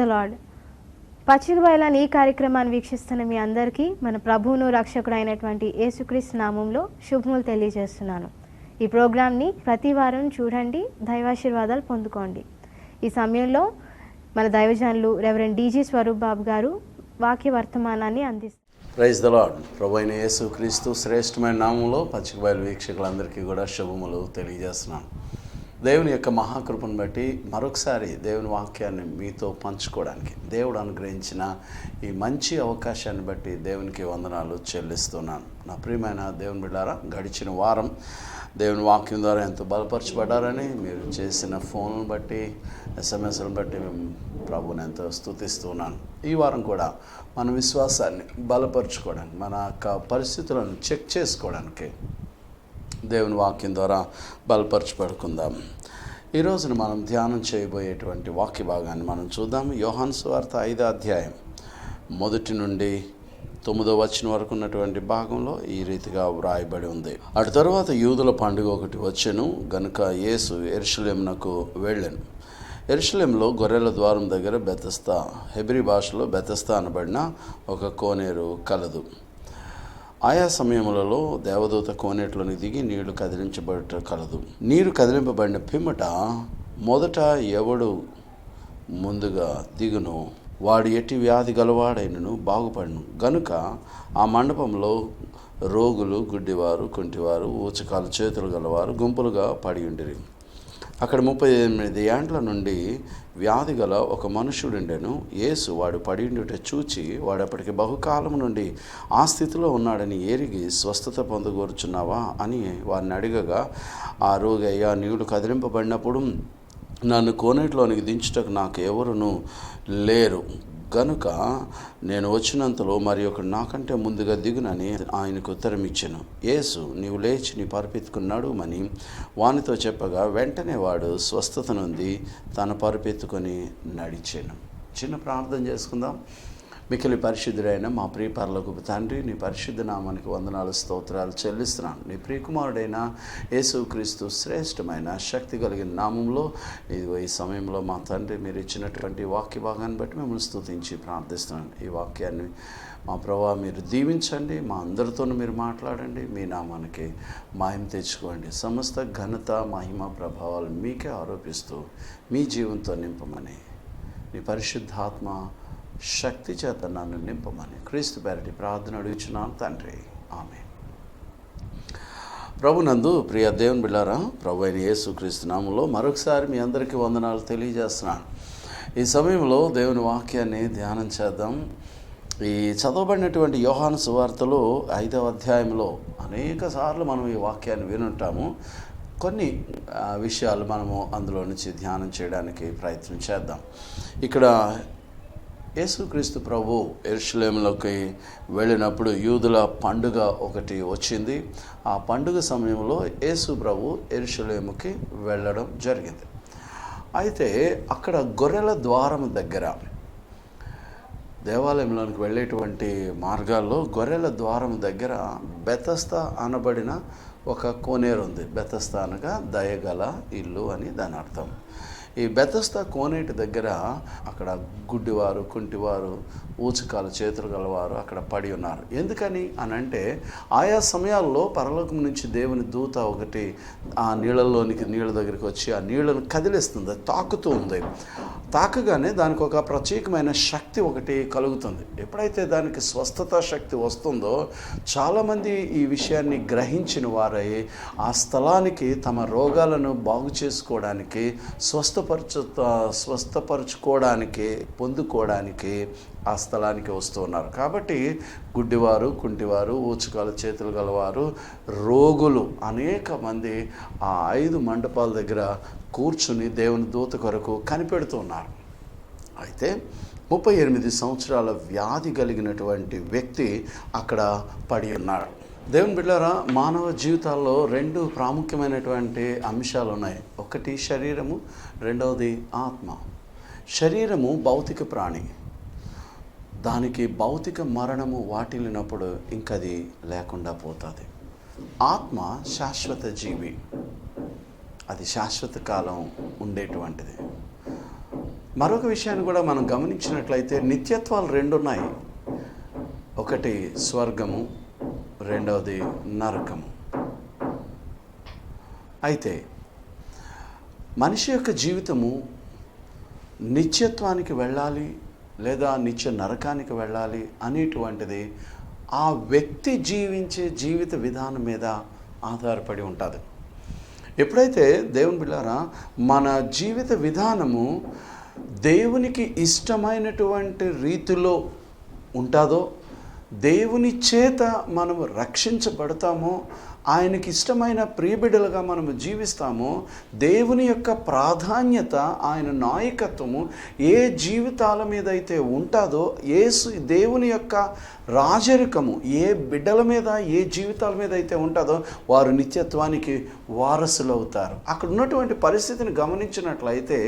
The lord. పచ్చిక బయలాన్ని ఈ కార్యక్రమాన్ని వీక్షిస్తున్న మీ అందరికీ మన ప్రభువును రక్షకుడు అయినటువంటి యేసుక్రీస్తు నామంలో శుభములు తెలియజేస్తున్నాను. ఈ ప్రోగ్రామ్ని ప్రతి వారం చూడండి, దైవాశీర్వాదాలు పొందుకోండి. ఈ సమయంలో మన దైవజనులు రెవరెండ్ డీజీ స్వరూప్ బాబు గారు వాక్య వర్తమానాన్ని అందిస్తారు. Praise the lord. ప్రభు అయిన యేసుక్రీస్తు శ్రేష్టమైన నామంలో పచ్చిక బయలు వీక్షకులందరికీ కూడా శుభములు తెలియజేస్తున్నాను. దేవుని యొక్క మహాకృపను బట్టి మరొకసారి దేవుని వాక్యాన్ని మీతో పంచుకోవడానికి దేవుడు అనుగ్రహించిన ఈ మంచి అవకాశాన్ని బట్టి దేవునికి వందనాలు చెల్లిస్తున్నాను. నా ప్రియమైన దేవుని బిడ్డారా, గడిచిన వారం దేవుని వాక్యం ద్వారా ఎంతో బలపరచబడ్డారని, మీరు చేసిన ఫోన్లను బట్టి ఎస్ఎంఎస్లను బట్టి మేము ప్రభుని ఎంతో స్తుతిస్తున్నాను. ఈ వారం కూడా మన విశ్వాసాన్ని బలపరచుకోవడానికి, మన యొక్క పరిస్థితులను చెక్ చేసుకోవడానికి దేవుని వాక్యం ద్వారా బలపరచబడుకుందాం. ఈ రోజున మనం ధ్యానం చేయబోయేటువంటి వాక్య భాగాన్ని మనం చూద్దాం. యోహాను సువార్త 5వ అధ్యాయం 1 నుండి 9వ వచనం వరకు ఉన్నటువంటి భాగంలో ఈ రీతిగా వ్రాయబడి ఉంది. అటు తరువాత యూదుల పండుగ ఒకటి వచ్చెను గనుక యేసు యెరూషలేమునకు వెళ్ళెను. యెరూషలేములో గొర్రెల ద్వారం దగ్గర బెతస్దా, హెబ్రీ భాషలో బెతస్దా అనబడిన ఒక కోనేరు కలదు. ఆయా సమయములలో దేవదూత కోనేటిలోని దిగి నీళ్లు కదిలించబడట కలదు. నీరు కదిలింపబడిన పిమ్మట మొదట ఎవడు ముందుగా దిగును వాడు ఎట్టి వ్యాధి గలవాడైనను బాగుపడను. గనుక ఆ మండపంలో రోగులు, గుడ్డివారు, కుంటివారు, ఊచకాలు చేతులు గలవారు గుంపులుగా పడి ఉండిరి. అక్కడ 38 ఏండ్ల నుండి వ్యాధి గల ఒక మనుషుడుండెను. యేసు వాడు పడిండుట చూచి వాడు అప్పటికి బహుకాలం నుండి ఆ స్థితిలో ఉన్నాడని ఎరిగి స్వస్థత పొందగోరుచున్నావా అని వారిని అడిగగా, ఆ రోగి, అయ్యా, నీళ్లు కదిలింపబడినప్పుడు నన్ను కోనేటిలోనికి దించుటకు నాకు ఎవరును లేరు గనుక నేను వచ్చినంతలో మరి ఒకడు నాకంటే ముందుగా దిగునని ఆయనకు ఉత్తరం ఇచ్చెను. యేసు, నీవు లేచి నీ పరుపెత్తుకున్నాడు అని వానితో చెప్పగా వెంటనే వాడు స్వస్థత నుండి తన పరుపెత్తుకొని నడిచెను. చిన్న ప్రార్థన చేసుకుందాం. మిక్కిలి పరిశుద్ధుడైన మా ప్రియ పరలోకపు తండ్రి, నీ పరిశుద్ధ నామానికి వందనాలు, స్తోత్రాలు చెల్లిస్తున్నాను. నీ ప్రియకుమారుడైన యేసుక్రీస్తు శ్రేష్టమైన శక్తి కలిగిన నామంలో ఇదిగో ఈ సమయంలో మా తండ్రి మీరు ఇచ్చినటువంటి వాక్య భాగాన్ని బట్టి మిమ్మల్ని స్తుతించి ప్రార్థిస్తున్నాను. ఈ వాక్యాన్ని మా ప్రభువా మీరు దీవించండి, మా అందరితోనూ మీరు మాట్లాడండి, మీ నామానికి మహిమ తెచ్చుకోండి. సమస్త ఘనత, మహిమ, ప్రభావాలు మీకే ఆరోపిస్తూ మీ జీవంతో నింపమని, నీ పరిశుద్ధాత్మ శక్తి చేత నన్ను నింపమని క్రీస్తు పేరటి ప్రార్థన అడుగుచున్నాను తండ్రి, ఆమేన్. ప్రభునందు ప్రియ దేవుని బిడ్డారా, ప్రభు అయిన యేసుక్రీస్తు నామంలో మరొకసారి మీ అందరికీ వందనాలు తెలియజేస్తున్నాను. ఈ సమయంలో దేవుని వాక్యాన్ని ధ్యానం చేద్దాం. ఈ చదవబడినటువంటి యోహాను సువార్తలో 5వ అధ్యాయంలో అనేక సార్లు మనం ఈ వాక్యాన్ని వినుంటాము. కొన్ని విషయాలు మనము అందులో నుంచి ధ్యానం చేయడానికి ప్రయత్నం చేద్దాం. ఇక్కడ యేసుక్రీస్తు ప్రభు యెరూషలేములోకి వెళ్ళినప్పుడు యూదుల పండుగ ఒకటి వచ్చింది. ఆ పండుగ సమయంలో యేసు ప్రభు యెరూషలేముకి వెళ్ళడం జరిగింది. అయితే అక్కడ గొర్రెల ద్వారం దగ్గర, దేవాలయంలోనికి వెళ్ళేటువంటి మార్గాల్లో గొర్రెల ద్వారం దగ్గర బెతస్దా అనబడిన ఒక కోనేరు ఉంది. బెతస్దా అనగా దయగల ఇల్లు అని దాని అర్థం. ఈ బెతస్దా కోనేటి దగ్గర అక్కడ గుడ్డివారు, కుంటివారు, ఊచకాలు చేతులు గలవారు అక్కడ పడి ఉన్నారు. ఎందుకని అని అంటే, ఆయా సమయాల్లో పరలోకం నుంచి దేవుని దూత ఒకటి ఆ నీళ్ళ దగ్గరికి వచ్చి ఆ నీళ్లను కదిలిస్తుంది, తాకుతూ ఉంది. తాకగానే దానికి ఒక ప్రత్యేకమైన శక్తి ఒకటి కలుగుతుంది. ఎప్పుడైతే దానికి స్వస్థత శక్తి వస్తుందో చాలామంది ఈ విషయాన్ని గ్రహించిన వారై ఆ స్థలానికి తమ రోగాలను బాగు చేసుకోవడానికి, స్వస్థపరచుకోవడానికి, పొందుకోవడానికి ఆ స్థలానికి వస్తూ ఉన్నారు. కాబట్టి గుడ్డివారు, కుంటివారు, ఊచకాలు చేతులు గలవారు, రోగులు అనేక మంది ఆ 5 మండపాల దగ్గర కూర్చుని దేవుని దూత కొరకు కనిపెడుతూ ఉన్నారు. అయితే 38 సంవత్సరాల వ్యాధి కలిగినటువంటి వ్యక్తి అక్కడ పడి ఉన్నాడు. దేవుని బిడ్డలారా, మానవ జీవితాల్లో 2 ప్రాముఖ్యమైనటువంటి అంశాలు ఉన్నాయి. ఒకటి శరీరము, రెండవది ఆత్మ. శరీరము భౌతిక ప్రాణి, దానికి భౌతిక మరణము వాటిల్లినప్పుడు ఇంకది లేకుండా పోతుంది. ఆత్మ శాశ్వత జీవి, అది శాశ్వత కాలం ఉండేటువంటిది. మరొక విషయాన్ని కూడా మనం గమనించినట్లయితే నిత్యత్వాలు రెండు ఉన్నాయి. ఒకటి స్వర్గము, రెండవది నరకము. అయితే మనిషి యొక్క జీవితము నిత్యత్వానికి వెళ్ళాలి లేదా నిత్య నరకానికి వెళ్ళాలి అనేటువంటిది ఆ వ్యక్తి జీవించే జీవిత విధానం మీద ఆధారపడి ఉంటుంది. ఎప్పుడైతే దేవుని బిడ్డలారా మన జీవిత విధానము దేవునికి ఇష్టమైనటువంటి రీతిలో ఉంటుందో, దేవుని చేత మనము రక్షించబడతామో, ఆయనకి ఇష్టమైన ప్రియబిడ్డలుగా మనము జీవిస్తామో, దేవుని యొక్క ప్రాధాన్యత, ఆయన నాయకత్వము ఏ జీవితాల మీద అయితే ఉంటుందో, దేవుని యొక్క రాజరికము ఏ బిడ్డల మీద ఏ జీవితాల మీద అయితే ఉంటుందో వారు నిత్యత్వానికి వారసులు అవుతారు. అక్కడ ఉన్నటువంటి పరిస్థితిని గమనించినట్లయితే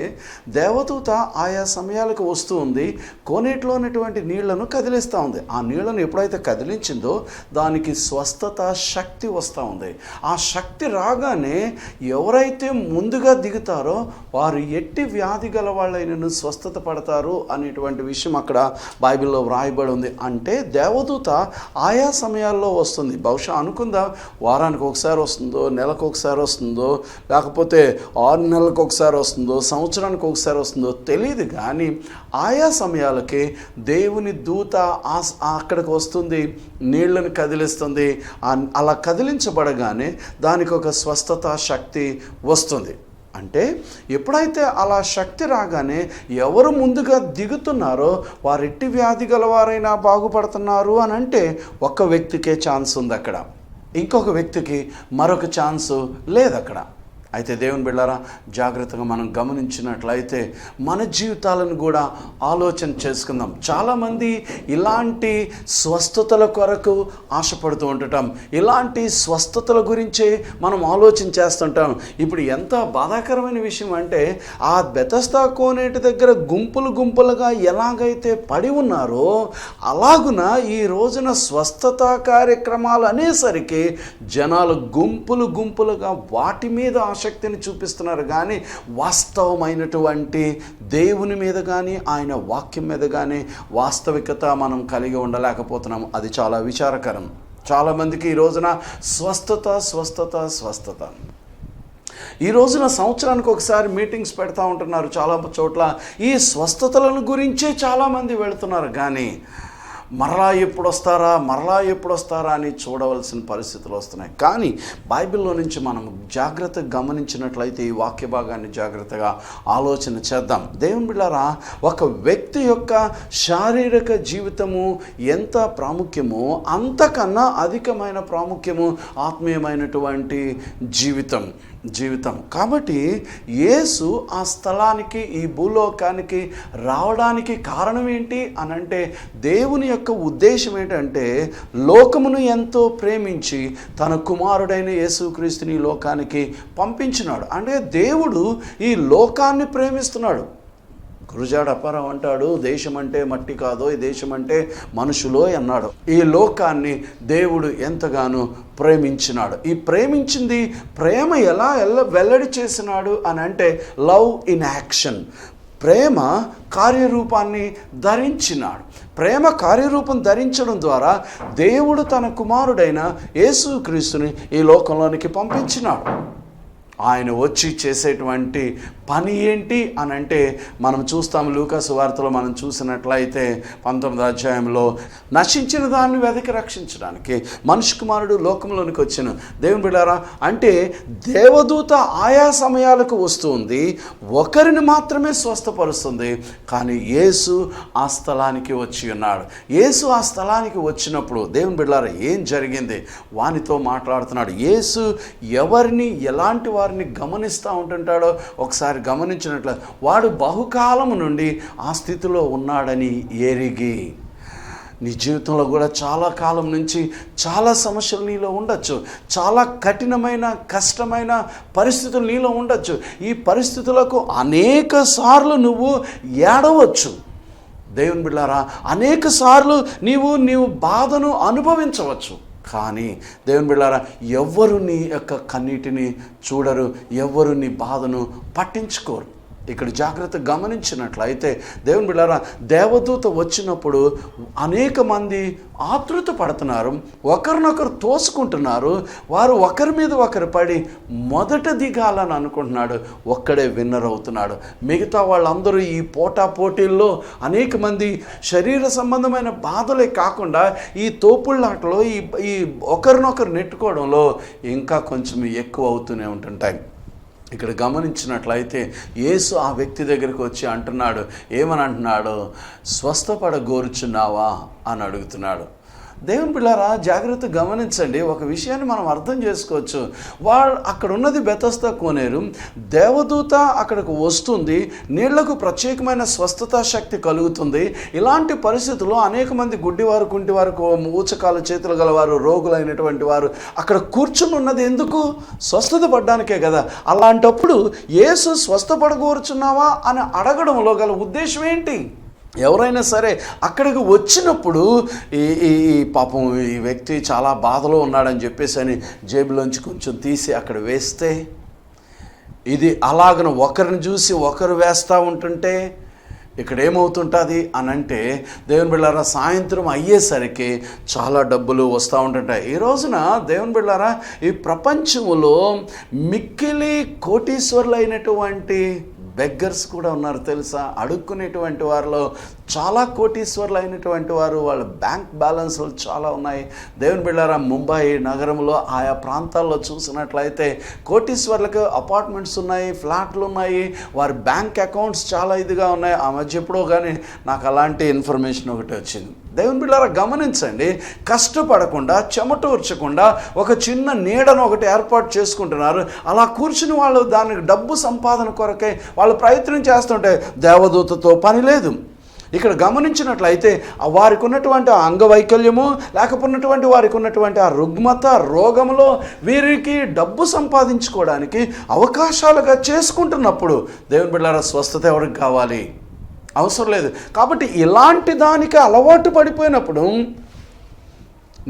దేవదూత ఆయా సమయాలకు వస్తూ ఉంది, కోనేటిలో ఉన్నటువంటి నీళ్లను కదిలిస్తూ ఉంది. ఆ నీళ్లను ఎప్పుడైతే కదిలించిందో దానికి స్వస్థత శక్తి వస్తూ ఉంది. ఆ శక్తి రాగానే ఎవరైతే ముందుగా దిగుతారో వారు ఎట్టి వ్యాధి గల వాళ్ళైనను స్వస్థత పడతారు అనేటువంటి విషయం అక్కడ బైబిల్లో వ్రాయబడి ఉంది. అంటే దేవదూత ఆయా సమయాల్లో వస్తుంది. బహుశా అనుకుందాం వారానికి ఒకసారి వస్తుందో, నెలకు ఒకసారి వస్తుందో, లేకపోతే 6 నెలలకు ఒకసారి వస్తుందో, సంవత్సరానికి ఒకసారి వస్తుందో తెలియదు. కానీ ఆయా సమయాలకి దేవుని దూత అక్కడికి వస్తుంది, నీళ్లను కదిలిస్తుంది. అలా కదిలించబడగానే దానికి ఒక స్వస్థత శక్తి వస్తుంది. అంటే ఎప్పుడైతే అలా శక్తి రాగానే ఎవరు ముందుగా దిగుతున్నారో వారు ఎట్టి వ్యాధి గలవారైనా బాగుపడుతున్నారు అని అంటే ఒక వ్యక్తికే ఛాన్స్ ఉంది అక్కడ, ఇంకొక వ్యక్తికి మరొక ఛాన్సు లేదు అక్కడ. అయితే దేవుని బిడ్డలారా జాగ్రత్తగా మనం గమనించినట్లయితే మన జీవితాలను కూడా ఆలోచన చేసుకుందాం. చాలామంది ఇలాంటి స్వస్థతల కొరకు ఆశపడుతూ ఉంటుంటాం, ఇలాంటి స్వస్థతల గురించే మనం ఆలోచన చేస్తుంటాం. ఇప్పుడు ఎంత బాధాకరమైన విషయం అంటే ఆ బెతస్దా కోనేటి దగ్గర గుంపులు గుంపులుగా ఎలాగైతే పడి ఉన్నారో అలాగున ఈ రోజున స్వస్థత కార్యక్రమాలు అనేసరికి జనాలు గుంపులు గుంపులుగా వాటి మీద శక్తిని చూపిస్తున్నారు. కానీ వాస్తవమైనటువంటి దేవుని మీద కానీ ఆయన వాక్యం మీద కానీ వాస్తవికత మనం కలిగి ఉండలేకపోతున్నాము. అది చాలా విచారకరం. చాలామందికి ఈ రోజున స్వస్థత స్వస్థత స్వస్థత. ఈ రోజున సంవత్సరానికి ఒకసారి మీటింగ్స్ పెడతా ఉంటున్నారు చాలా చోట్ల. ఈ స్వస్థతలను గురించే చాలామంది వెళుతున్నారు. కానీ మరలా ఎప్పుడు వస్తారా అని చూడవలసిన పరిస్థితులు వస్తున్నాయి. కానీ బైబిల్లో నుంచి మనం జాగ్రత్తగా గమనించినట్లయితే ఈ వాక్య భాగాన్ని జాగ్రత్తగా ఆలోచన చేద్దాం. దేవుని బిడ్డలారా, ఒక వ్యక్తి యొక్క శారీరక జీవితము ఎంత ప్రాముఖ్యమో అంతకన్నా అధికమైన ప్రాముఖ్యము ఆత్మీయమైనటువంటి జీవితం. కాబట్టి యేసు ఆ స్థలానికి, ఈ భూలోకానికి రావడానికి కారణం ఏంటి అని అంటే దేవుని యొక్క ఉద్దేశం ఏంటంటే లోకమును ఎంతో ప్రేమించి తన కుమారుడైన యేసుక్రీస్తుని లోకానికి పంపించినాడు. అంటే దేవుడు ఈ లోకాన్ని ప్రేమిస్తున్నాడు. గురుజాడ అప్పారావు అంటాడు, దేశం అంటే మట్టి కాదో, ఈ దేశం అంటే మనుషులో అన్నాడు. ఈ లోకాన్ని దేవుడు ఎంతగానో ప్రేమించినాడు. ఈ ప్రేమించింది ప్రేమ ఎలా వెల్లడి చేసినాడు అని అంటే లవ్ ఇన్ యాక్షన్. ప్రేమ కార్యరూపాన్ని ధరించినాడు. ప్రేమ కార్యరూపం ధరించడం ద్వారా దేవుడు తన కుమారుడైన యేసుక్రీస్తుని ఈ లోకంలోనికి పంపించినాడు. ఆయన వచ్చి చేసేటువంటి పని ఏంటి అని అంటే మనం చూస్తాము. లూకాసు వార్తలో మనం చూసినట్లయితే 19వ అధ్యాయంలో నశించిన దాన్ని వెతికి రక్షించడానికి మనుష్య కుమారుడు లోకంలోనికి వచ్చాను. దేవుని బిడ్డారా, అంటే దేవదూత ఆయా సమయాలకు వస్తుంది, ఒకరిని మాత్రమే స్వస్థపరుస్తుంది. కానీ యేసు ఆ స్థలానికి వచ్చి ఉన్నాడు. యేసు ఆ స్థలానికి వచ్చినప్పుడు దేవుని బిడ్డారా ఏం జరిగింది? వానితో మాట్లాడుతున్నాడు. యేసు ఎవరిని ఎలాంటి వారిని గమనిస్తూ ఉంటుంటాడో ఒకసారి గమనించినట్లు వాడు బహుకాలం నుండి ఆ స్థితిలో ఉన్నాడని ఎరిగి. నీ జీవితంలో కూడా చాలా కాలం నుంచి చాలా సమస్యలు నీలో ఉండొచ్చు, చాలా కఠినమైన కష్టమైన పరిస్థితులు నీలో ఉండొచ్చు. ఈ పరిస్థితులకు అనేక సార్లు నువ్వు ఏడవచ్చు. దేవుని బిడ్డలారా, అనేక సార్లు నీవు బాధను అనుభవించవచ్చు. కానీ దేవుని బిడ్డలారా, ఎవ్వరు నీ యొక్క కన్నీటిని చూడరు, ఎవ్వరు నీ బాధను పట్టించుకోరు. ఇక్కడ జాగ్రత్త గమనించినట్లయితే దేవుని బిడ్డలారా, దేవదూత వచ్చినప్పుడు అనేక మంది ఆతృత పడుతున్నారు, ఒకరినొకరు తోసుకుంటున్నారు. వారు ఒకరి మీద ఒకరు పడి మొదట దిగాలని అనుకుంటున్నాడు, ఒక్కడే విన్నర్ అవుతున్నాడు. మిగతా వాళ్ళందరూ ఈ పోటాపోటీల్లో అనేక మంది శరీర సంబంధమైన బాధలే కాకుండా ఈ తోపుళ్ళాటలో ఈ ఒకరినొకరు నెట్టుకోవడంలో ఇంకా కొంచెం ఎక్కువ అవుతూనే ఉంటుంటాయి. ఇక్కడ గమనించినట్లయితే యేసు ఆ వ్యక్తి దగ్గరికి వచ్చి అంటున్నాడు, ఏమని అంటున్నాడు? స్వస్థపడగోరుచున్నావా అని అడుగుతున్నాడు. దేవుని బిడ్డలారా, జాగ్రత్త గమనించండి. ఒక విషయాన్ని మనం అర్థం చేసుకోవచ్చు. అక్కడ ఉన్నది బెతస్దా కోనేరు. దేవదూత అక్కడికి వస్తుంది, నీళ్లకు ప్రత్యేకమైన స్వస్థత శక్తి కలుగుతుంది. ఇలాంటి పరిస్థితుల్లో అనేక మంది గుడ్డివారు, కుంటివారు, ఊచకాలు చేతులు గలవారు, రోగులైనటువంటి వారు అక్కడ కూర్చుని ఉన్నది ఎందుకు? స్వస్థత పడ్డానికే కదా. అలాంటప్పుడు యేసు స్వస్థపడగోరుచున్నావా అని అడగడంలో గల ఉద్దేశం ఏంటి? ఎవరైనా సరే అక్కడికి వచ్చినప్పుడు ఈ పాపం ఈ వ్యక్తి చాలా బాధలో ఉన్నాడని చెప్పేసి అని జేబులోంచి కొంచెం తీసి అక్కడ వేస్తే, ఇది అలాగను ఒకరిని చూసి ఒకరు వేస్తూ ఉంటుంటే ఇక్కడ ఏమవుతుంటుంది అని అంటే, దేవుని బిడ్డలారా, సాయంత్రం అయ్యేసరికి చాలా డబ్బులు వస్తూ ఉంటుంటాయి. ఈ రోజున దేవుని బిడ్డలారా, ఈ ప్రపంచంలో మిక్కిలి కోటీశ్వరులు అయినటువంటి బెగ్గర్స్ కూడా ఉన్నారు తెలుసా. అడుక్కునేటువంటి వారిలో చాలా కోటీశ్వర్లు అయినటువంటి వారు, వాళ్ళ బ్యాంక్ బ్యాలెన్స్లు చాలా ఉన్నాయి. దేవుని బిడ్డలారా, ముంబై నగరంలో ఆయా ప్రాంతాల్లో చూసినట్లయితే కోటీశ్వర్లకు అపార్ట్మెంట్స్ ఉన్నాయి, ఫ్లాట్లు ఉన్నాయి, వారి బ్యాంక్ అకౌంట్స్ చాలా ఇదిగా ఉన్నాయి. ఆ మధ్య ఎప్పుడో కానీ నాకు అలాంటి ఇన్ఫర్మేషన్ ఒకటి వచ్చింది. దేవుని బిడ్డలారా, గమనించండి. కష్టపడకుండా, చెమటూర్చకుండా ఒక చిన్న నీడను ఒకటి ఏర్పాటు చేసుకుంటున్నారు. అలా కూర్చుని వాళ్ళు దానికి డబ్బు సంపాదన కొరకై వాళ్ళు ప్రయత్నం చేస్తుంటే దేవదూతతో పని లేదు. ఇక్కడ గమనించినట్లయితే వారికి ఉన్నటువంటి ఆ అంగవైకల్యము, లేకపోయినటువంటి వారికి ఉన్నటువంటి ఆ రుగ్మత, రోగంలో వీరికి డబ్బు సంపాదించుకోవడానికి అవకాశాలుగా చేసుకుంటున్నప్పుడు దేవుని బిడ్డలారా, స్వస్థత ఎవరికి కావాలి? అవసరం లేదు. కాబట్టి ఇలాంటి దానికి అలవాటు పడిపోయినప్పుడు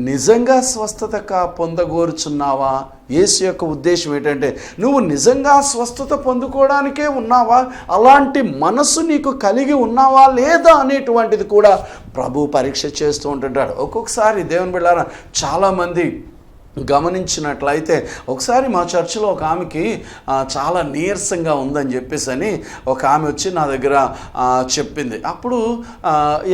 నిజంగా స్వస్థత పొందగోరుచున్నావా? యేసు యొక్క ఉద్దేశం ఏంటంటే, నువ్వు నిజంగా స్వస్థత పొందుకోవడానికే ఉన్నావా? అలాంటి మనసు నీకు కలిగి ఉన్నావా లేదా అనేటువంటిది కూడా ప్రభు పరీక్ష చేస్తూ ఉంటుంటాడు. ఒక్కొక్కసారి దేవుని బిడ్డలారా, చాలామంది గమనించినట్లయితే ఒకసారి మా చర్చిలో ఒక ఆమెకి చాలా నీరసంగా ఉందని చెప్పేసి అని ఒక ఆమె వచ్చి నా దగ్గర చెప్పింది. అప్పుడు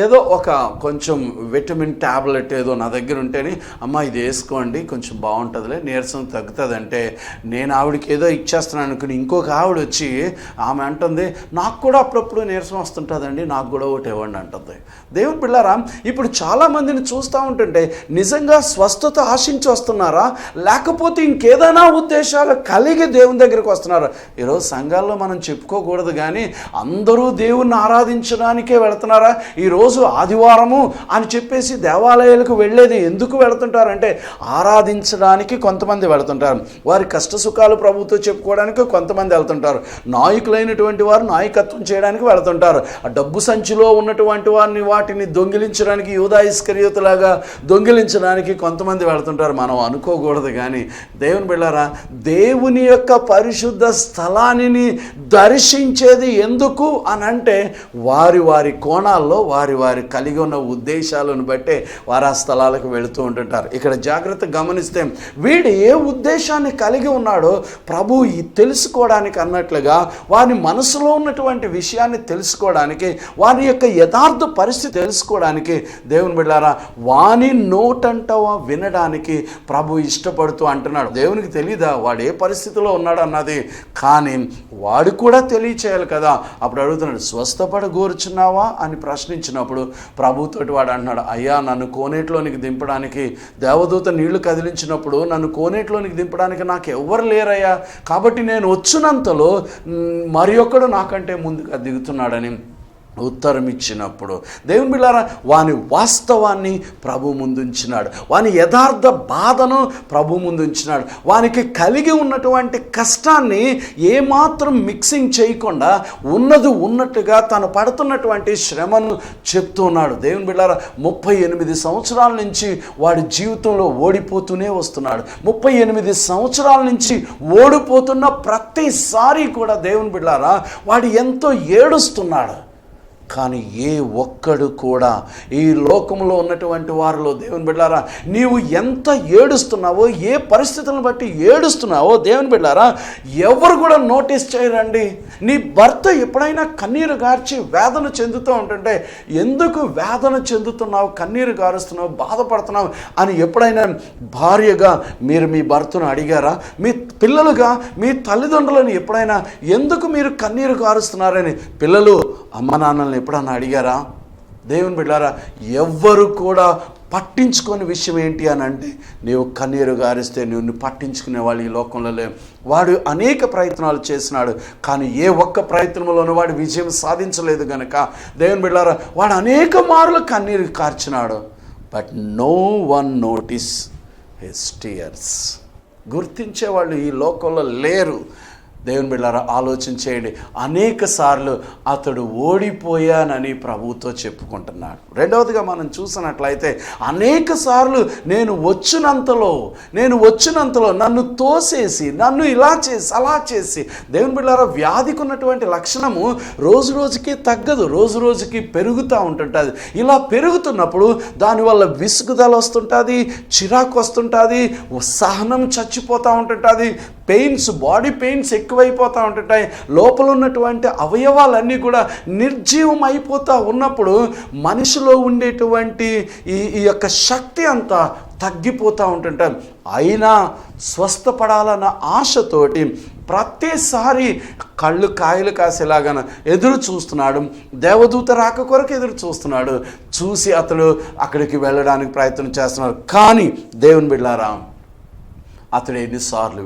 ఏదో ఒక కొంచెం విటమిన్ ట్యాబ్లెట్ ఏదో నా దగ్గర ఉంటేనే, అమ్మ ఇది వేసుకోండి కొంచెం బాగుంటుందిలే, నీరసం తగ్గుతుంది అంటే, నేను ఆవిడకి ఏదో ఇచ్చేస్తున్నాను అనుకుని ఇంకొక ఆవిడ వచ్చి ఆమె అంటుంది, నాకు కూడా అప్పుడప్పుడు నీరసం వస్తుంటుందండి, నాకు కూడా ఒకటి ఇవ్వండి అంటుంది. దేవుని బిడ్డలారా, ఇప్పుడు చాలామందిని చూస్తూ ఉంటుంటే నిజంగా స్వస్థత ఆశించి వస్తున్నారు, లేకపోతే ఇంకేదైనా ఉద్దేశాలు కలిగి దేవుని దగ్గరికి వస్తున్నారు. ఈరోజు సంఘాల్లో మనం చెప్పుకోకూడదు కానీ అందరూ దేవుణ్ణి ఆరాధించడానికే వెళుతున్నారా? ఈరోజు ఆదివారము అని చెప్పేసి దేవాలయాలకు వెళ్ళేది ఎందుకు వెళుతుంటారంటే ఆరాధించడానికి కొంతమంది వెళుతుంటారు, వారి కష్ట సుఖాలు ప్రభుతో చెప్పుకోవడానికి కొంతమంది వెళ్తుంటారు, నాయకులైనటువంటి వారు నాయకత్వం చేయడానికి వెళుతుంటారు, ఆ డబ్బు సంచిలో ఉన్నటువంటి వాటిని దొంగిలించడానికి, యూదా ఇస్కరియోతులాగా దొంగిలించడానికి కొంతమంది వెళుతుంటారు. మనం అనుకోకూడదు కానీ దేవుని బిడ్డలారా, దేవుని యొక్క పరిశుద్ధ స్థలాన్ని దర్శించేది ఎందుకు అని అంటే, వారి వారి కోణాల్లో వారి కలిగి ఉన్న ఉద్దేశాలను బట్టే వారు ఆ స్థలాలకు వెళుతూ ఉంటుంటారు. ఇక్కడ జాగ్రత్త గమనిస్తే వీడు ఏ ఉద్దేశాన్ని కలిగి ఉన్నాడో ప్రభు తెలుసుకోవడానికి అన్నట్లుగా వారి మనసులో ఉన్నటువంటి విషయాన్ని తెలుసుకోవడానికి, వారి యొక్క యథార్థ పరిస్థితి తెలుసుకోవడానికి దేవుని బిడ్డలారా వాని నోటంటవా వినడానికి ప్రభు ఇష్టపడుతూ అంటున్నాడు. దేవునికి తెలీదా వాడు ఏ పరిస్థితిలో ఉన్నాడు అన్నది? కానీ వాడు కూడా తెలియచేయాలి కదా. అప్పుడు అడుగుతున్నాడు, స్వస్థపడగోరుచున్నావా అని ప్రశ్నించినప్పుడు ప్రభుతోటి వాడు అంటున్నాడు, అయ్యా నన్ను కోనేటిలోనికి దింపడానికి దేవదూత నీళ్లు కదిలించినప్పుడు నన్ను కోనేటిలోనికి దింపడానికి నాకు ఎవ్వరు లేరయ్యా, కాబట్టి నేను వచ్చినంతలో మరి ఒక్కడు నాకంటే ముందుగా దిగుతున్నాడని ఉత్తరం ఇచ్చినప్పుడు దేవుని బిడ్డలారా వాని వాస్తవాన్ని ప్రభు ముందుంచినాడు, వాని యథార్థ బాధను ప్రభు ముందుంచినాడు, వానికి కలిగి ఉన్నటువంటి కష్టాన్ని ఏమాత్రం మిక్సింగ్ చేయకుండా ఉన్నది ఉన్నట్టుగా తను పడుతున్నటువంటి శ్రమను చెప్తున్నాడు. దేవుని బిడ్డలారా 38 సంవత్సరాల నుంచి వాడి జీవితంలో ఓడిపోతూనే వస్తున్నాడు. 38 సంవత్సరాల నుంచి ఓడిపోతున్న ప్రతిసారి కూడా దేవుని బిడ్డలారా వాడు ఎంతో ఏడుస్తున్నాడు. కానీ ఏ ఒక్కడు కూడా ఈ లోకంలో ఉన్నటువంటి వారిలో దేవుని బిడ్డలారా నీవు ఎంత ఏడుస్తున్నావో, ఏ పరిస్థితులను బట్టి ఏడుస్తున్నావో దేవుని బిడ్డలారా ఎవరు కూడా నోటీస్ చేయరండి. నీ భర్త ఎప్పుడైనా కన్నీరు గార్చి వేదన చెందుతూ ఉంటుంటే ఎందుకు వేదన చెందుతున్నావు, కన్నీరు గారుస్తున్నావు, బాధపడుతున్నావు అని ఎప్పుడైనా భార్యగా మీరు మీ భర్తను అడిగారా? మీ పిల్లలుగా మీ తల్లిదండ్రులను ఎప్పుడైనా ఎందుకు మీరు కన్నీరు గారుస్తున్నారని పిల్లలు అమ్మ నాన్నల్ని ఎప్పుడన్నా అడిగారా? దేవుని బిడ్డలారా ఎవ్వరు కూడా పట్టించుకోని విషయం ఏంటి అని అంటే నీవు కన్నీరు గారిస్తే నిన్ను పట్టించుకునే వాళ్ళు ఈ లోకంలో లేవు. వాడు అనేక ప్రయత్నాలు చేసినాడు, కానీ ఏ ఒక్క ప్రయత్నంలోనూ వాడు విజయం సాధించలేదు కనుక దేవుని బిడ్డలారా వాడు అనేక మార్లు కన్నీరు కార్చినాడు. But no one notice his tears. గుర్తించేవాళ్ళు ఈ లోకంలో లేరు. దేవుని బిడ్డలారా ఆలోచన చేయండి. అనేక సార్లు అతడు ఓడిపోయానని ప్రభువుతో చెప్పుకుంటున్నాడు. రెండవదిగా మనం చూసినట్లయితే అనేక సార్లు నేను వచ్చినంతలో నన్ను తోసేసి, నన్ను ఇలా చేసి అలా చేసి. దేవుని బిడ్డలారా వ్యాధికి ఉన్నటువంటి లక్షణము రోజు రోజుకి తగ్గదు, రోజు రోజుకి పెరుగుతూ ఉంటుంటుంది. ఇలా పెరుగుతున్నప్పుడు దానివల్ల విసుగుదల వస్తుంటుంది, చిరాకు వస్తుంటుంది, సహనం చచ్చిపోతూ ఉంటుంటుంది, పెయిన్స్, బాడీ పెయిన్స్ ఎక్కువైపోతూ ఉంటుంటాయి, లోపల ఉన్నటువంటి అవయవాలన్నీ కూడా నిర్జీవం అయిపోతూ ఉన్నప్పుడు మనిషిలో ఉండేటువంటి ఈ యొక్క శక్తి అంతా తగ్గిపోతూ ఉంటుంటాం. అయినా స్వస్థపడాలన్న ఆశతోటి ప్రతిసారి కళ్ళు కాయలు కాసేలాగా ఎదురు చూస్తున్నాడు. దేవదూత రాక కొరకు ఎదురు చూస్తున్నాడు. చూసి అతడు అక్కడికి వెళ్ళడానికి ప్రయత్నం చేస్తున్నాడు. కానీ దేవుని బిడ్డలారా అతడు ఎన్నిసార్లు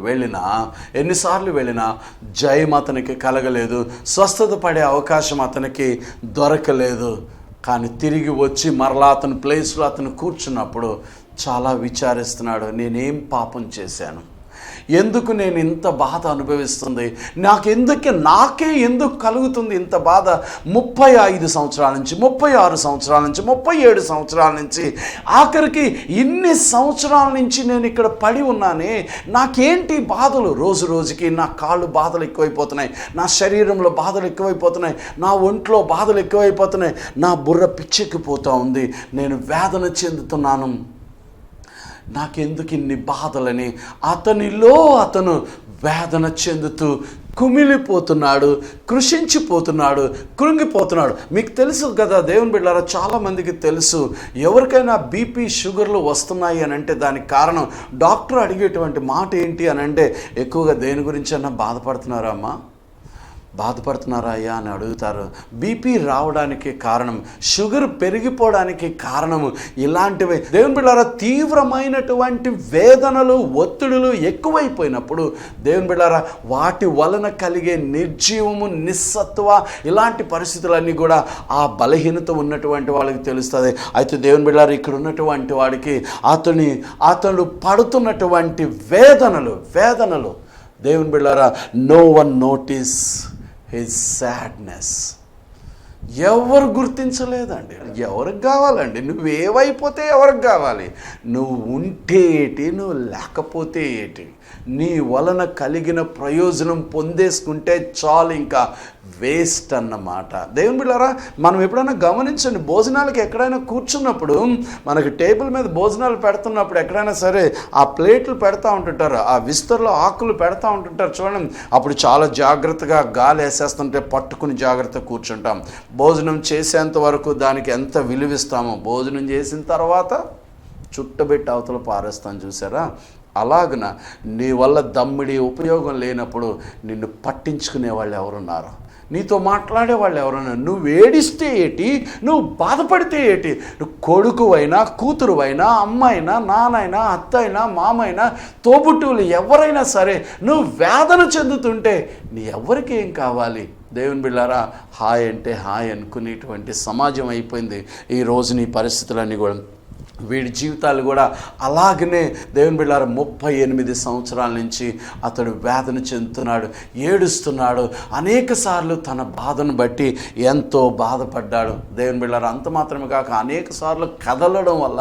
వెళ్ళినా జయం అతనికి కలగలేదు, స్వస్థత పడే అవకాశం అతనికి దొరకలేదు. కానీ తిరిగి వచ్చి మరలా అతని ప్లేస్లో అతను కూర్చున్నప్పుడు చాలా విచారిస్తున్నాడు. నేనేం పాపం చేశాను, ఎందుకు నేను ఇంత బాధ అనుభవిస్తుంది, నాకే ఎందుకు కలుగుతుంది ఇంత బాధ? 35 సంవత్సరాల నుంచి, 36 సంవత్సరాల నుంచి, 37 సంవత్సరాల నుంచి, ఆఖరికి ఇన్ని సంవత్సరాల నుంచి నేను ఇక్కడ పడి ఉన్నానే, నాకేంటి బాధలు? రోజు రోజుకి నా కాళ్ళు బాధలు ఎక్కువైపోతున్నాయి, నా శరీరంలో బాధలు ఎక్కువైపోతున్నాయి, నా ఒంట్లో బాధలు ఎక్కువైపోతున్నాయి, నా బుర్ర పిచ్చెక్కిపోతూ ఉంది, నేను వేదన చెందుతున్నాను, నాకెందుకు ఇన్ని బాధలని అతను వేదన చెందుతూ కుమిలిపోతున్నాడు, కృషించిపోతున్నాడు, కృంగిపోతున్నాడు. మీకు తెలుసు కదా దేవుని బిడ్డలారా, చాలామందికి తెలుసు ఎవరికైనా బీపీ షుగర్లు వస్తున్నాయి అని అంటే దానికి కారణం డాక్టర్ అడిగేటువంటి మాట ఏంటి అని అంటే ఎక్కువగా దేని గురించి అన్నా బాధపడుతున్నారా అమ్మా, బాధపడుతున్నారా అయ్యా అని అడుగుతారు. బీపీ రావడానికి కారణం, షుగర్ పెరిగిపోవడానికి కారణము ఇలాంటివి. దేవుని బిడ్డలారా తీవ్రమైనటువంటి వేదనలు, ఒత్తిడులు ఎక్కువైపోయినప్పుడు దేవుని బిడ్డలారా వాటి వలన కలిగే నిర్జీవము, నిస్సత్వ, ఇలాంటి పరిస్థితులన్నీ కూడా ఆ బలహీనత ఉన్నటువంటి వాళ్ళకి తెలుస్తుంది. అయితే దేవుని బిడ్డలారా ఇక్కడ ఉన్నటువంటి వాడికి అతను పడుతున్నటువంటి వేదనలు దేవుని బిడ్డలారా no one notice his sadness. ఎవరు గుర్తించలేదండి. ఎవరికి కావాలండి? నువ్వేవైపోతే ఎవరికి కావాలి? నువ్వు ఉంటే ఏటి, నువ్వు లేకపోతే ఏటి, నీ వలన కలిగిన ప్రయోజనం పొందేసుకుంటే చాలు, ఇంకా వేస్ట్ అన్నమాట. దేవుని బిడ్డలారా మనం ఎప్పుడైనా గమనించండి, భోజనాలకి ఎక్కడైనా కూర్చున్నప్పుడు మనకి టేబుల్ మీద భోజనాలు పెడుతున్నప్పుడు ఎక్కడైనా సరే ఆ ప్లేట్లు పెడతా ఉంటుంటారు, ఆ విస్తరలో ఆకులు పెడతా ఉంటుంటారు చూడండి. అప్పుడు చాలా జాగ్రత్తగా గాలి వేసేస్తుంటే పట్టుకుని జాగ్రత్తగా కూర్చుంటాం. భోజనం చేసేంత వరకు దానికి ఎంత విలువిస్తామో భోజనం చేసిన తర్వాత చుట్టబెట్టి అవతల పారేస్తాం చూసారా? అలాగన నీ వల్ల దమ్మిడి ఉపయోగం లేనప్పుడు నిన్ను పట్టించుకునే వాళ్ళు ఎవరున్నారు? నీతో మాట్లాడే వాళ్ళు ఎవరైనా? నువ్వు ఏడిస్తే ఏటి, నువ్వు బాధపడితే ఏటి, నువ్వు కొడుకువైనా, కూతురువైనా, అమ్మైనా, నానైనా, అత్తైనా, మామైనా, తోబుట్టువులు ఎవరైనా సరే నువ్వు వేదన చెందుతుంటే నీ ఎవరికి ఏం కావాలి? దేవుని బిడ్డారా, హాయ్ అంటే హాయ్ అనుకునేటువంటి సమాజం అయిపోయింది ఈ రోజు. నీ పరిస్థితులన్నీ కూడా వీడి జీవితాలు కూడా అలాగనే దేవుని బిడ్డలారా 38 సంవత్సరాల నుంచి అతడు వేదన చెందుతున్నాడు, ఏడుస్తున్నాడు. అనేక సార్లు తన బాధను బట్టి ఎంతో బాధపడ్డాడు. దేవుని బిడ్డలారా, అంత మాత్రమే కాక అనేక సార్లు కదలడం వల్ల,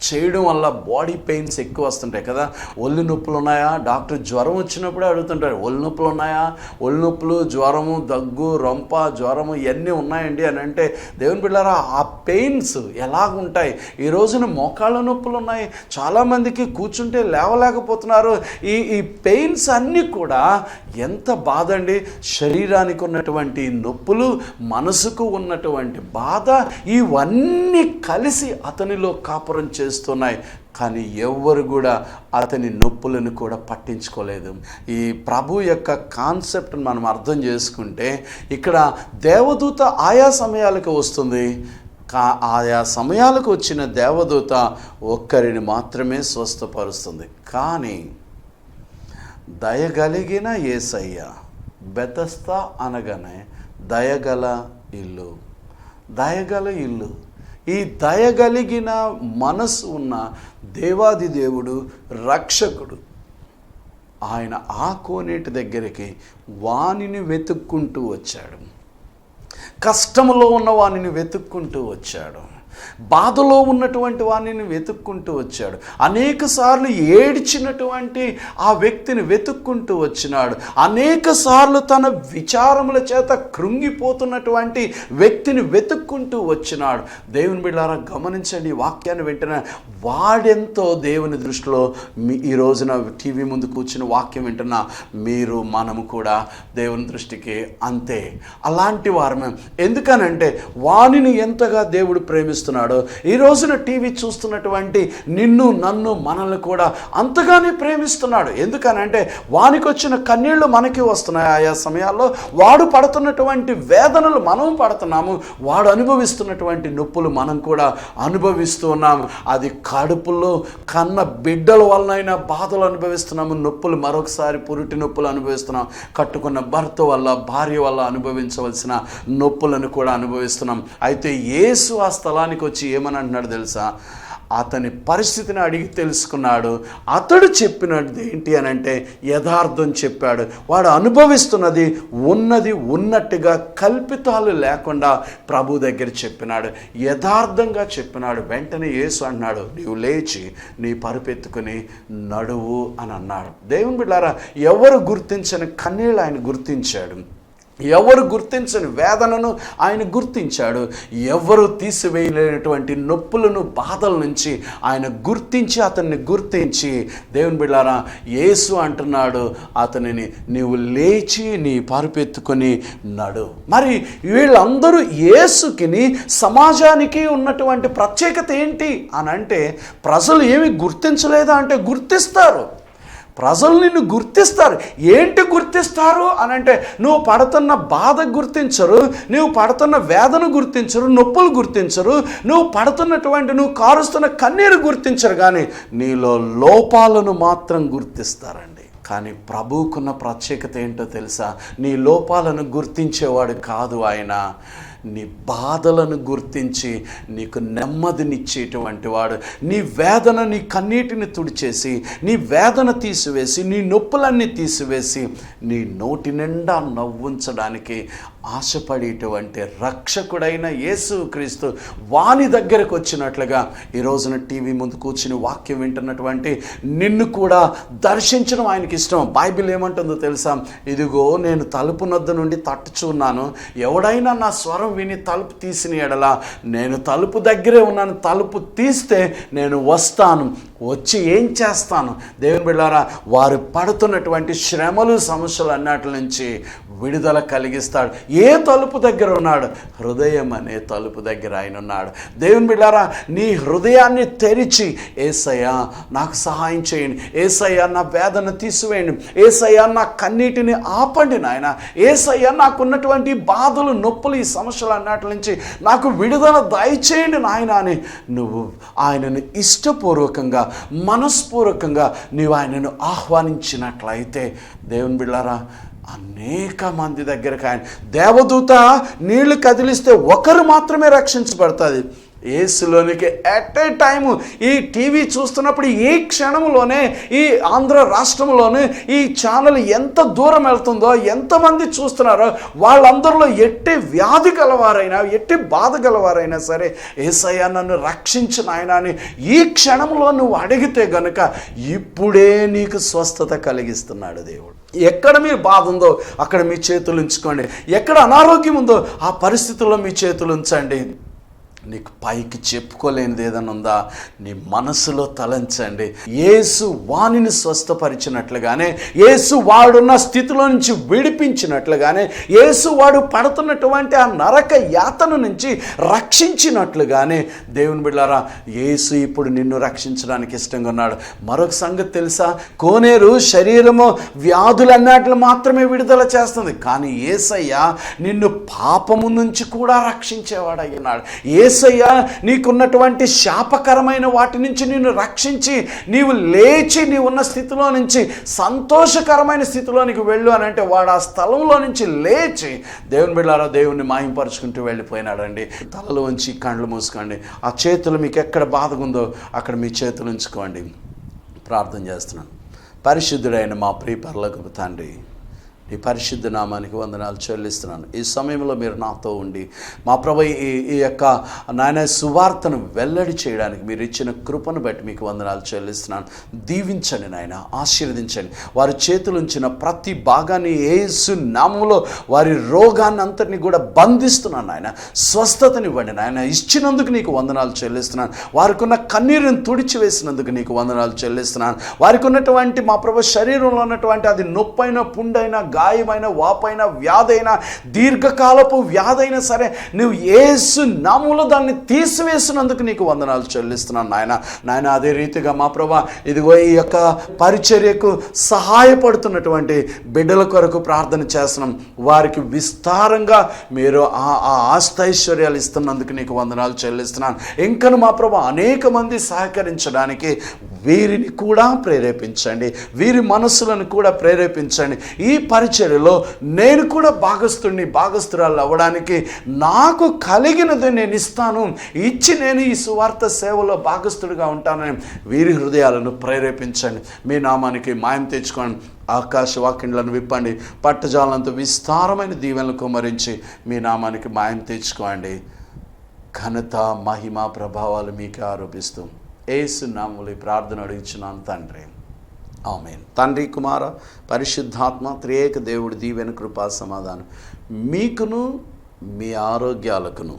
చేయడం వల్ల బాడీ పెయిన్స్ ఎక్కువ వస్తుంటాయి కదా. ఒళ్ళు నొప్పులు ఉన్నాయా, డాక్టర్ జ్వరం వచ్చినప్పుడే అడుగుతుంటారు, ఒళ్ళు నొప్పులు ఉన్నాయా, ఒళ్ళు నొప్పులు, జ్వరము, దగ్గు, రొంప, జ్వరము ఇవన్నీ ఉన్నాయండి అని అంటే, దేవుని బిడ్డలారా ఆ పెయిన్స్ ఎలాగుంటాయి. ఈ రోజున మోకాళ్ళ నొప్పులు ఉన్నాయి, చాలామందికి కూర్చుంటే లేవలేకపోతున్నారు. ఈ పెయిన్స్ అన్నీ కూడా ఎంత బాధ అండి. శరీరానికి ఉన్నటువంటి నొప్పులు, మనసుకు ఉన్నటువంటి బాధ, ఇవన్నీ కలిసి అతనిలో కాపురం చేస్తున్నాయి. కానీ ఎవ్వరు కూడా అతని నొప్పులను కూడా పట్టించుకోలేదు. ఈ ప్రభు యొక్క కాన్సెప్ట్ని మనం అర్థం చేసుకుంటే, ఇక్కడ దేవదూత ఆయా సమయాలకు వస్తుంది. ఆయా సమయాలకు వచ్చిన దేవదూత ఒక్కరిని మాత్రమే స్వస్థపరుస్తుంది. కానీ దయగలిగిన యేసయ్య, బెతస్తా అనగానే దయగల ఇల్లు, దయగల ఇల్లు. ఈ దయగలిగిన మనసు ఉన్న దేవాది దేవుడు, రక్షకుడు, ఆయన ఆ కోనేటి దగ్గరికి వానిని వెతుక్కుంటూ వచ్చాడు. కష్టంలో ఉన్న వానిని వెతుక్కుంటూ వచ్చాడు. బాధలో ఉన్నటువంటి వాణిని వెతుక్కుంటూ వచ్చాడు. అనేక సార్లు ఏడ్చినటువంటి ఆ వ్యక్తిని వెతుక్కుంటూ వచ్చినాడు. అనేక సార్లు తన విచారముల చేత కృంగిపోతున్నటువంటి వ్యక్తిని వెతుక్కుంటూ వచ్చినాడు. దేవుని బిడ్డలారా గమనించండి, వాక్యాన్ని వెంటనే వాడెంతో దేవుని దృష్టిలో ఈ రోజున టీవీ ముందు కూర్చుని వాక్యం వింటున్నా మీరు, మనము కూడా దేవుని దృష్టికి అంతే అలాంటి వారమే. ఎందుకనంటే వానిని ఎంతగా దేవుడు ప్రేమిస్తున్నాడు, ఈ రోజున టీవీ చూస్తున్నటువంటి నిన్ను, నన్ను, మనల్ని కూడా అంతగానే ప్రేమిస్తున్నాడు. ఎందుకనంటే వానికి వచ్చిన కన్నీళ్లు మనకి వస్తున్నాయి. ఆయా సమయాల్లో వాడు పడుతున్నటువంటి వేదనలు మనం పడుతున్నాము, వాడు అనుభవిస్తున్నటువంటి నొప్పులు మనం కూడా అనుభవిస్తూ ఉన్నాము. అది కడుపులో కన్న బిడ్డల వలనైనా బాధలు అనుభవిస్తున్నాము, నొప్పులు మరొకసారి పురిటి నొప్పులు అనుభవిస్తున్నాం, కట్టుకున్న భర్త వల్ల, భార్య వల్ల అనుభవించవలసిన నొప్పులను కూడా అనుభవిస్తున్నాం. అయితే యేసు ఆ స్థలానికి వచ్చి ఏమని అంటున్నాడు తెలుసా? అతని పరిస్థితిని అడిగి తెలుసుకున్నాడు. అతడు చెప్పినది ఏంటి అని అంటే యథార్థం చెప్పాడు. వాడు అనుభవిస్తున్నది ఉన్నది ఉన్నట్టుగా కల్పితాలు లేకుండా ప్రభు దగ్గర చెప్పినాడు, యథార్థంగా చెప్పినాడు. వెంటనే యేసు అన్నాడు, నీవు లేచి నీ పరుపెత్తుకుని నడువు అని అన్నాడు. దేవుని బిడ్డలారా, ఎవరు గుర్తించని కన్నీళ్ళు ఆయన గుర్తించాడు. ఎవరు గుర్తించని వేదనను ఆయన గుర్తించాడు. ఎవరు తీసివేయలేనటువంటి నొప్పులను, బాధల నుంచి ఆయన గుర్తించి, అతన్ని గుర్తించి, దేవుని బిడ్డలారా యేసు అంటున్నాడు అతనిని, నీవు లేచి నీ పరుపెత్తుకొని నడు. మరి వీళ్ళందరూ యేసుకిని, సమాజానికి ఉన్నటువంటి ప్రత్యేకత ఏంటి అని అంటే, ప్రజలు ఏమి గుర్తించలేదా అంటే గుర్తిస్తారు. ప్రజలు నిన్ను గుర్తిస్తారు. ఏంటి గుర్తిస్తారు అని అంటే, నువ్వు పడుతున్న బాధ గుర్తించరు, నువ్వు పడుతున్న వేదన గుర్తించరు, నొప్పులు గుర్తించరు, నువ్వు కారుస్తున్న కన్నీరు గుర్తించరు, కానీ నీలో లోపాలను మాత్రం గుర్తిస్తారండి. కానీ ప్రభువుకున్న ప్రత్యేకత ఏంటో తెలుసా? నీ లోపాలను గుర్తించేవాడు కాదు ఆయన, నీ బాధలను గుర్తించి నీకు నెమ్మదినిచ్చేటువంటి వాడు. నీ వేదన, నీ కన్నీటిని తుడిచేసి, నీ వేదన తీసివేసి, నీ నొప్పులన్నీ తీసివేసి, నీ నోటి నిండా నవ్వుంచడానికి ఆశపడేటువంటి రక్షకుడైన యేసుక్రీస్తు వాని దగ్గరకు వచ్చినట్లుగా ఈ రోజున టీవీ ముందు కూర్చుని వాక్యం వింటున్నటువంటి నిన్ను కూడా దర్శించడం ఆయనకి ఇష్టం. బైబిల్ ఏమంటుందో తెలుసా? ఇదిగో నేను తలుపు నొద్ద నుండి తట్టుచున్నాను, ఎవడైనా నా స్వరం విని తలుపు తీసిన ఎడల నేను తలుపు దగ్గరే ఉన్నాను, తలుపు తీస్తే నేను వస్తాను, వచ్చి ఏం చేస్తాను? దేవుని బిడ్డలారా, వారు పడుతున్నటువంటి శ్రమలు, సమస్యలు అన్నిటి నుంచి విడుదల కలిగిస్తాడు. ఏ తలుపు దగ్గర ఉన్నాడు? హృదయం అనే తలుపు దగ్గర ఆయన ఉన్నాడు. దేవుని బిడ్డలారా, నీ హృదయాన్ని తెరిచి, యేసయ్యా నాకు సహాయం చేయండి, యేసయ్యా నా వేదన తీసివేయండి, యేసయ్యా నా కన్నీటిని ఆపండి నాయన, యేసయ్యా నాకున్నటువంటి బాధలు, నొప్పులు, ఈ సమస్యలు అన్నిటి నుంచి నాకు విడుదల దయచేయండి నాయన అని నువ్వు ఆయనను ఇష్టపూర్వకంగా మనస్పూర్వకంగా నీవు ఆయనను ఆహ్వానించినట్లయితే దేవుని బిడ్డలారా, అనేక మంది దగ్గరకు ఆయన దేవదూత నీళ్లు కదిలిస్తే ఒకరు మాత్రమే రక్షించబడుతుంది. యేసులోనికి ఎట్ ఏ టైము ఈ టీవీ చూస్తున్నప్పుడు ఈ క్షణంలోనే ఈ ఆంధ్ర రాష్ట్రంలోనే ఈ ఛానల్ ఎంత దూరం వెళ్తుందో, ఎంతమంది చూస్తున్నారో వాళ్ళందరిలో ఎట్టి వ్యాధి గలవారైనా, ఎట్టి బాధ గలవారైనా సరే, యేసయ్య నన్ను రక్షించిన ఆయన అని ఈ క్షణంలో నువ్వు అడిగితే గనుక ఇప్పుడే నీకు స్వస్థత కలిగిస్తున్నాడు దేవుడు. ఎక్కడ మీరు బాధ ఉందో అక్కడ మీ చేతులు ఉంచుకోండి. ఎక్కడ అనారోగ్యం ఉందో ఆ పరిస్థితుల్లో మీ చేతులు ఉంచండి. నీకు పైకి చెప్పుకోలేనిది ఏదైనా ఉందా, నీ మనసులో తలంచండి. యేసు వానిని స్వస్థపరిచినట్లుగానే, యేసు వాడున్న స్థితిలో నుంచి విడిపించినట్లుగానే, యేసు వాడు పడుతున్నటువంటి ఆ నరక యాతన నుంచి రక్షించినట్లుగానే దేవుని బిడ్డలారా, యేసు ఇప్పుడు నిన్ను రక్షించడానికి ఇష్టంగా ఉన్నాడు. మరొక సంగతి తెలుసా, కోనేరు శరీరము వ్యాధులన్నిటిని మాత్రమే విడుదల చేస్తుంది, కానీ యేసయ్య నిన్ను పాపము నుంచి కూడా రక్షించేవాడై ఉన్నాడు. యేసయ్య నీకున్నటువంటి శాపకరమైన వాటి నుంచి నిన్ను రక్షించి నీవు లేచి నీవు ఉన్న స్థితిలో నుంచి సంతోషకరమైన స్థితిలోనికి వెళ్ళు అని అంటే వాడు ఆ స్థలంలో నుంచి లేచి దేవుని బిడ్డలారా దేవుని మాయంపరుచుకుంటూ వెళ్ళిపోయినాడండి. తలలు ఉంచి కళ్ళు మూసుకోండి. ఆ చేతులు మీకు ఎక్కడ బాధగా ఉందో అక్కడ మీ చేతులు ఉంచుకోండి. ప్రార్థన చేస్తున్నాను. పరిశుద్ధుడైన మా ప్రియ పరలోకపు తండ్రి, ఈ పరిశుద్ధ నామానికి వందనాలు చెల్లిస్తున్నాను. ఈ సమయంలో మీరు నాతో ఉండి మా ప్రభు ఈ యొక్క నాయన సువార్తను వెల్లడి చేయడానికి మీరు ఇచ్చిన కృపను బట్టి మీకు వందనాలు చెల్లిస్తున్నాను. దీవించండి నాయన, ఆశీర్వదించండి. వారి చేతులు ఉంచిన ప్రతి భాగాన్ని యేసు నామములో వారి రోగాన్ని అంతటిని కూడా బంధిస్తున్నాను నాయన. స్వస్థతనివ్వండి నాయన. ఇచ్చినందుకు నీకు వందనాలు చెల్లిస్తున్నాను. వారికి ఉన్న కన్నీరుని తుడిచివేసినందుకు నీకు వందనాలు చెల్లిస్తున్నాను. వారికి ఉన్నటువంటి మా ప్రభు శరీరంలో ఉన్నటువంటి అది నొప్పైన, పుండైన, గాయమైన, వాపైన, వ్యాధైన, దీర్ఘకాలపు వ్యాధైనా సరే నువ్వు యేసు నామములో దాన్ని తీసివేసినందుకు నీకు వందనాలు చెల్లిస్తున్నాను నాయన. అదే రీతిగా మా ప్రభా ఇదిగో ఈ యొక్క పరిచర్యకు సహాయపడుతున్నటువంటి బిడ్డల కొరకు ప్రార్థన చేస్తున్నాం. వారికి విస్తారంగా మీరు ఆ ఆస్తైశ్వర్యాలు ఇస్తున్నందుకు నీకు వందనాలు చెల్లిస్తున్నాను. ఇంకను మా ప్రభా అనేక మంది సహకరించడానికి వీరిని కూడా ప్రేరేపించండి, వీరి మనస్సులను కూడా ప్రేరేపించండి. ఈ పరిచర్యలో నేను కూడా భాగస్తురాలు అవ్వడానికి నాకు కలిగినది నేను ఇస్తాను, ఇచ్చి నేను ఈ సువార్త సేవలో భాగస్తుడిగా ఉంటానని వీరి హృదయాలను ప్రేరేపించండి. మీ నామానికి మాయం తెచ్చుకోండి. ఆకాశ వాకిండ్లను విప్పండి. పట్టజాలంతో విస్తారమైన దీవెనలు కుమ్మరించి మీ నామానికి మాయం తెచ్చుకోండి. ఘనత, మహిమ, ప్రభావాలు మీకే ఆరోపిస్తూ యేసు నామములో ఈ ప్రార్థన అడిగించున్నాను తండ్రి, ఆమేన్. తండ్రి, కుమార, పరిశుద్ధాత్మ త్రియేక దేవుడి దీవెన, కృపా, సమాధానం మీకును మీ ఆరోగ్యాలకును,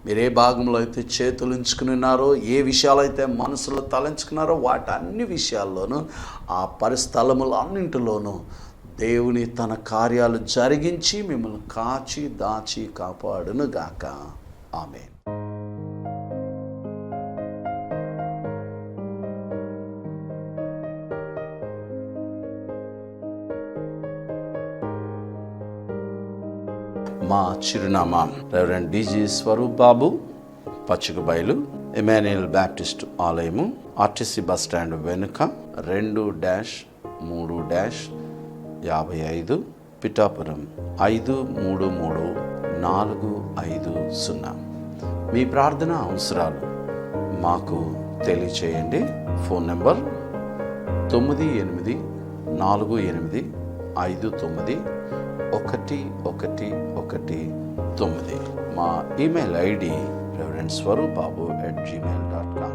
మీరు ఏ భాగంలో అయితే చేతులు ఉంచుకుని ఉన్నారో, ఏ విషయాలైతే మనసులో తలంచుకున్నారో వాటన్ని విషయాల్లోనూ, ఆ పరిస్థలములన్నింటిలోనూ దేవుని తన కార్యాలు జరిగించి మిమ్మల్ని కాచి దాచి కాపాడును గాక. ఆమేన్. మా చిరునామా రెవరెండ్ డిజి స్వరూప్ బాబు, పచ్చికబయలు, ఎమాన్యుయల్ బ్యాప్టిస్ట్ ఆలయము, ఆర్టీసీ బస్ స్టాండ్ వెనుక 2-3-55 పిఠాపురం 533450. మీ ప్రార్థన అవసరాలు మాకు తెలియచేయండి. Phone number 9848591119. మా email ID reverend swarup babu@gmail.com.